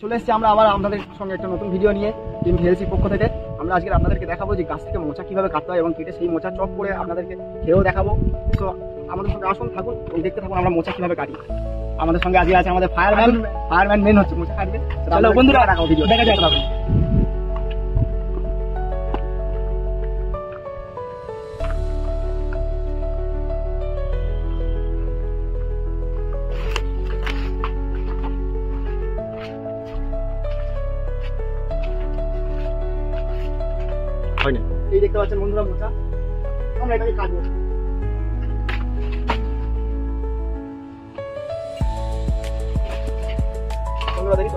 চলে এসেছি আমরা আবার আপনাদের সঙ্গে একটা নতুন ভিডিও নিয়ে টিম ভিএলসির পক্ষ থেকে। আমরা আজকে আপনাদেরকে দেখাবো যে গাছ থেকে মোচা কীভাবে কাটতে হয় এবং কেটে সেই মোচা চপ করে আপনাদেরকে খেয়েও দেখাবো। তো আমাদের সঙ্গে আসুন, থাকুন এবং দেখতে থাকুন আমরা মোচা কীভাবে কাটি। আমাদের সঙ্গে আজকে আছে আমাদের ফায়ারম্যান মেন হচ্ছে মোচা কাটবে। চলো বন্ধুরা দেখাবো, ভিডিও দেখা যায়। এই দেখতে পাচ্ছেন বন্ধুরা মোচা, আমরা এটাকে কাটবো। বন্ধুরা দেখি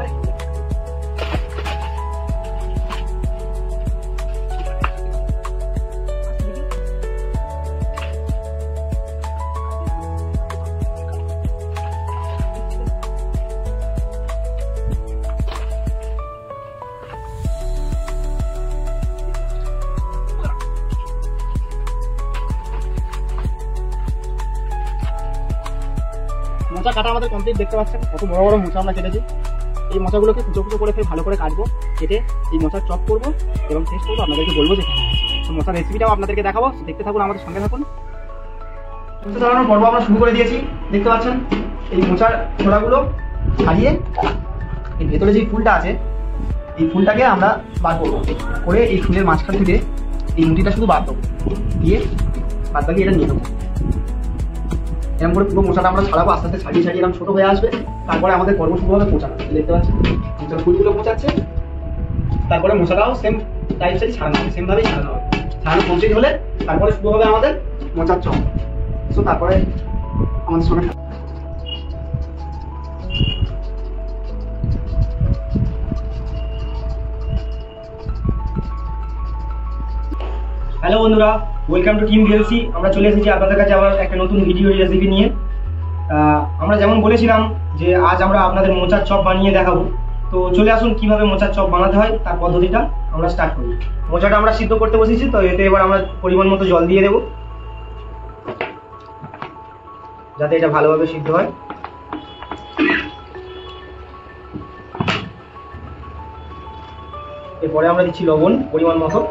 মোচা কাটা আমাদের কমপ্লিট। দেখতে পাচ্ছেন কত বড় বড় মোচা আমরা কেটেছি। এই মোচাগুলোকে কুচো কুচো করে ভালো করে কাটবো, কেটে এই মোচার চপ করবো এবং টেস্ট করবো, আপনাদেরকে বলবো যে তো মোচার রেসিপিটাও আপনাদেরকে দেখাবো। দেখতে থাকুন, আমাদের সঙ্গে থাকুন। মোচা ধরানোর পর্ব আমরা শুরু করে দিয়েছি। দেখতে পাচ্ছেন এই মোচার ছোড়াগুলো ছাড়িয়ে এই ভেতরে যে ফুলটা আছে এই ফুলটাকে আমরা বার করবো করে এই ফুলের মাঝখান থেকে এই মুটিটা শুধু বাদ দেবো, দিয়ে বাদ বাকি এটা নিয়ে নেবো। এরকম করে পুরো মোচাটা আমরা ছাড়াবো, আস্তে আস্তে ছাড়িয়ে ছাড়িয়ে এরকম ছোটো হয়ে আসবে। তারপরে আমাদের কর্ম শুরু হবে মোচাটা। দেখতে পাচ্ছেন মোচার ফুলগুলো মোচাচ্ছে, তারপরে মোচাটাও সেম টাইপসেরই ছাড়ানো হবে, সেমভাবেই ছাড়ানো হবে। ছাড়ানো কমপ্লিট হলে তারপরে শুরু হবে আমাদের মোচার চপ। সো তারপরে আমাদের সঙ্গে হ্যালো বন্ধুরা, ওয়েলকাম টু টিম ভিএলসি। আমরা চলে এসেছি আপনাদের কাছে আবার একটা নতুন ভিডিও রেসিপি নিয়ে। আমরা যেমন বলেছিলাম যে আজ আমরা আপনাদের মোচার চপ বানিয়ে দেখাবো। তো চলে আসুন কিভাবে মোচার চপ বানাতে হয় তার পদ্ধতিটা আমরা স্টার্ট করি। মোচাটা আমরা সিদ্ধ করতে বসেছি, তো এতে এবার আমরা পরিমাণ মতো জল দিয়ে দেবো যাতে এটা ভালোভাবে সিদ্ধ হয়। এরপরে আমরা দিচ্ছি লবণ পরিমাণ মতো।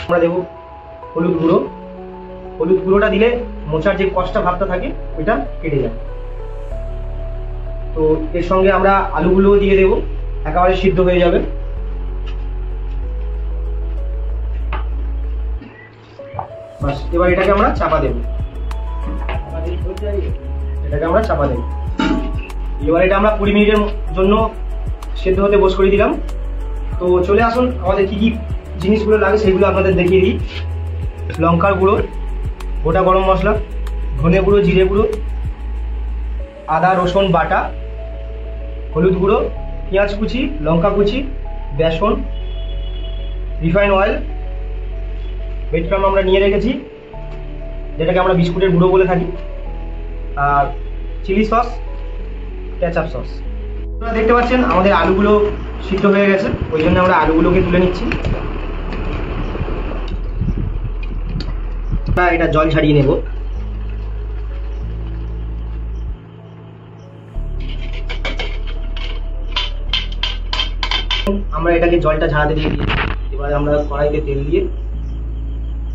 আমরা দেবো হলুদ গুঁড়ো। হলুদ গুঁড়োটা দিলে মোচার যে কষ্টা ভাবটা থাকে ওইটা কেটে যায়। তো এর সঙ্গে আমরা আলুগুলোও দিয়ে দেবো, একেবারে সিদ্ধ হয়ে যাবে। বাস, এবার এটাকে আমরা চাপা দেব। এটাকে আমরা চাপা দেব। এবার এটা আমরা 20 মিনিটের জন্য সেদ্ধ হতে বস করে দিলাম। তো চলে আসুন আমাদের কি কি জিনিসগুলো লাগে সেগুলো আপনাদের দেখিয়ে দিই। লঙ্কার গুঁড়ো, গোটা গরম মশলা, ধনে গুঁড়ো, জিরে গুঁড়ো, আদা রসুন বাটা, হলুদ গুঁড়ো, পেঁয়াজ কুচি, লঙ্কা কুচি, বেসন, রিফাইন অয়েল, ব্রেডক্রাম্ব আমরা নিয়ে রেখেছি যেটাকে আমরা বিস্কুটের গুঁড়ো বলে থাকি, আর চিলি সস, কেচাপ সস। আপনারা দেখতে পাচ্ছেন আমাদের আলুগুলো সিদ্ধ হয়ে গেছে, ওই জন্য আমরা আলুগুলোকে তুলে নিচ্ছি। এটা জল ছাড়িয়ে নেব। আমরা এটাকে জলটা ঝাড়াতে দিয়ে দিই। এবার আমরা কড়াইতে তেল দিয়ে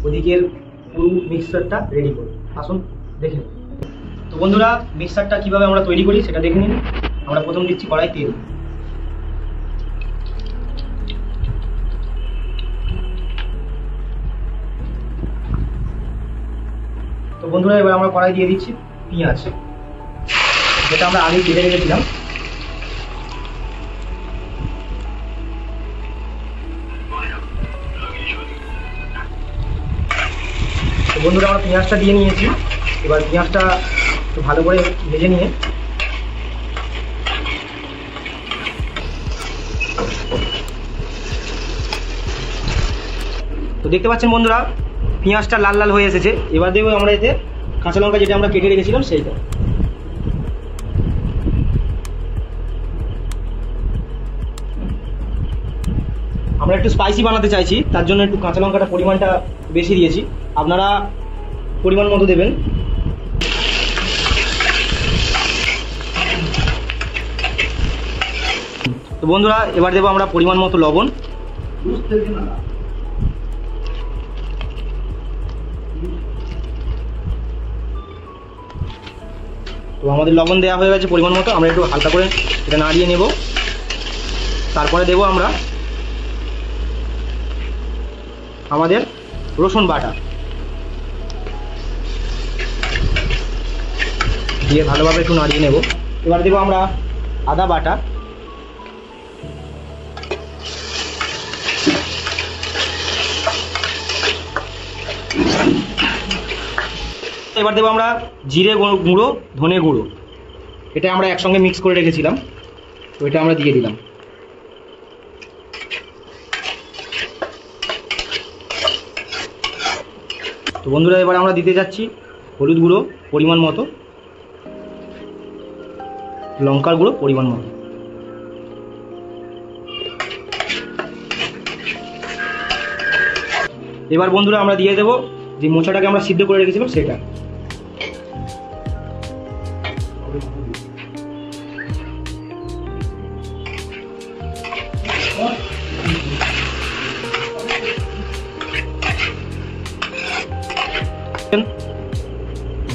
ওদিকের পুরো মিক্সারটা রেডি করি। আসুন দেখে। তো বন্ধুরা, মিক্সারটা কিভাবে আমরা তৈরি করি সেটা দেখে নিন। আমরা প্রথম দিচ্ছি কড়াই তেল। তো বন্ধুরা, এবার আমরা কড়াই দিয়ে দিচ্ছি পেঁয়াজ, যেটা আমরা আগে কেটে রেখেছিলাম। তো বন্ধুরা, আমরা পেঁয়াজটা দিয়ে নিয়েছি। এবার পেঁয়াজটা একটু ভালো করে ভেজে নিয়ে তো দেখতে পাচ্ছেন বন্ধুরা পেঁয়াজটা লাল লাল হয়ে এসেছে। এবার দেবো আমরা এতে কাঁচা লঙ্কা যেটা আমরা কেটে রেখেছিলাম সেইটা। আমরা একটু স্পাইসি বানাতে চাইছি, তার জন্য একটু কাঁচা লঙ্কাটা পরিমাণটা বেশি দিয়েছি, আপনারা পরিমাণ মতো দেবেন। তো বন্ধুরা এবার দেবো আমরা পরিমাণ মতো লবণ। তো আমাদের লবণ দেওয়া হয়ে গেছে পরিমাণ মতো, আমরা একটু হালকা করে এটা নাড়িয়ে নেব। তারপরে দেবো আমরা আমাদের রসুন বাটা, দিয়ে ভালোভাবে একটু নাড়িয়ে নেব। এবার দেবো আমরা আদা বাটা, এবার দেবো আমরা জিরে গুঁড়ো, ধনে গুঁড়ো, এটা আমরা একসঙ্গে মিক্স করে রেখেছিলাম, তো এটা আমরা দিয়ে দিলাম। তো বন্ধুরা এবার আমরা দিতে যাচ্ছি হলুদ গুঁড়ো পরিমাণ মতো, লঙ্কার গুঁড়ো পরিমাণ মতো। এবার বন্ধুরা আমরা দিয়ে দেবো যে মোচাটাকে আমরা সিদ্ধ করে রেখেছিলাম সেটা।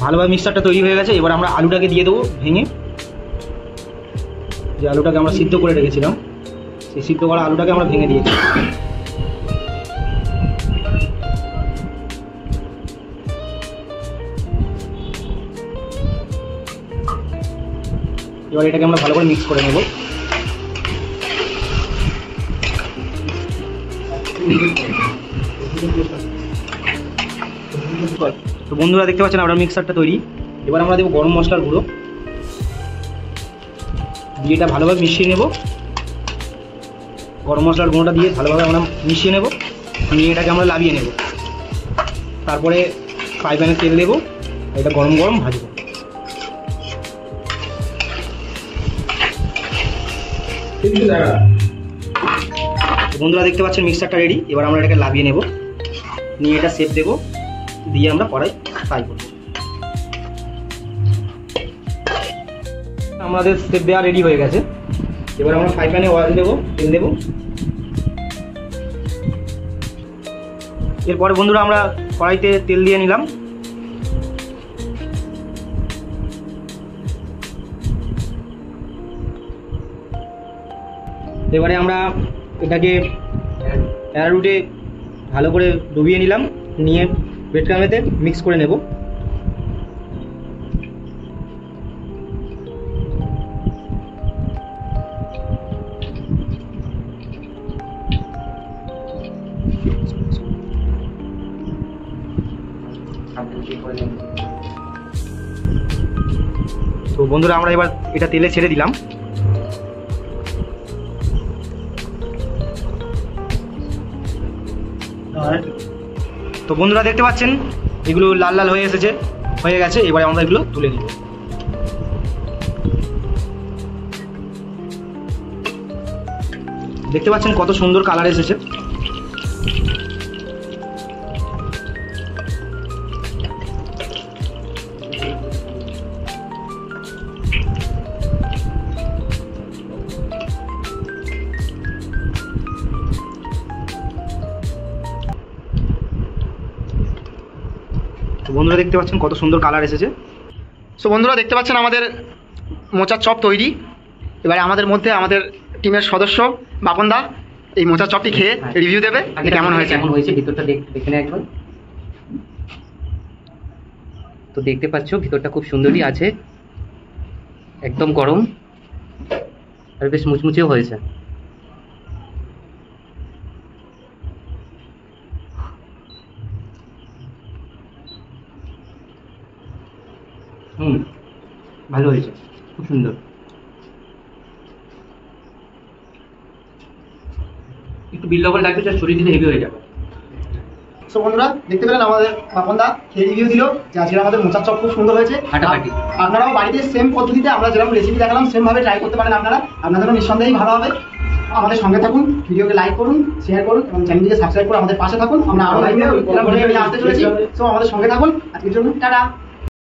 ভালোভাবে মিক্সচারটা তৈরি হয়ে গেছে। এবার আমরা আলুটাকে দিয়ে দেবো ভেঙে, যে আলুটাকে আমরা সিদ্ধ করে রেখেছিলাম সেই সিদ্ধ করা আলুটাকে আমরা ভেঙে দিয়েছি। এবার এটাকে আমরা ভালো করে মিক্স করে নেব। তো বন্ধুরা দেখতে পাচ্ছেন আমরা মিক্সারটা তৈরি। এবার আমরা দেবো গরম মশলার গুঁড়ো, দিয়ে এটা ভালোভাবে মিশিয়ে নেব। গরম মশলার গুঁড়োটা দিয়ে ভালোভাবে আমরা মিশিয়ে নেব, নিয়ে এটাকে আমরা লাভিয়ে নেব। তারপরে ফ্রাই প্যানে তেল দেবো, এটা গরম গরম ভাজবো। বন্ধুরা দেখতে পাচ্ছেন মিক্সারটা রেডি। এবার আমরা এটাকে লাভিয়ে নেব, নিয়ে এটা শেপ দেবো, দিয়ে আমরা কড়াই ফ্রাই করব। আমাদের শেপ দেওয়া রেডি হয়ে গেছে। এবার আমরা ফ্রাই প্যানে অয়েল দেবো, তেল দেবো। এরপরে বন্ধুরা আমরা কড়াইতে তেল দিয়ে নিলাম। এবারে আমরা এটাকে অ্যারারুটে ভালো করে ডুবিয়ে নিলাম, নিয়ে ব্রেড ক্রাম্বেতে মিক্স করে নেব। তো বন্ধুরা আমরা এবার এটা তেলে ছেড়ে দিলাম। তো বন্ধুরা দেখতে পাচ্ছেন এগুলো লাল লাল হয়ে গেছে। এবারে আমরা এগুলো তুলে নিব। দেখতে পাচ্ছেন কত সুন্দর কালার এসেছে। বন্ধুরা দেখতে পাচ্ছেন কত সুন্দর কালার এসেছে। সো বন্ধুরা দেখতে পাচ্ছেন আমাদের মোচার চপ তৈরি। এবারে আমাদের মধ্যে আমাদের টিমের সদস্য বাপনদা এই মোচার চপটি খেয়ে রিভিউ দেবে কেমন হয়েছে। ভিতরটা দেখে না একবার। তো দেখতে পাচ্ছ ভিতরটা খুব সুন্দরই আছে, একদম গরম আর বেশ মুচমুচেও হয়েছে। ভালো হয়েছে, খুব সুন্দর। একটু বিল লবণ লাগবে, শরীর দিতে হেভি হয়ে যাবে। সো বন্ধুরা দেখতে পেলেন আমাদের বাপনদা খেয়ে রিভিউ দিল যে আজকে আমাদের মোচার চপ খুব সুন্দর হয়েছে। ফাটাফাটি। আপনারাও বাড়িতে সেম পদ্ধতিতে আমরা যেরকম রেসিপি দেখালাম সেম ভাবে ট্রাই করতে পারেন। আপনাদেরও নিঃসন্দেহেই ভালো হবে। আমাদের সঙ্গে থাকুন, ভিডিওকে লাইক করুন, শেয়ার করুন এবং চ্যানেলটিকে সাবস্ক্রাইব করে আমাদের পাশে থাকুন। আমরা আরো লাইভে আসতে চলেছি। সো আমাদের সঙ্গে থাকুন। আজকের জন্য টাটা।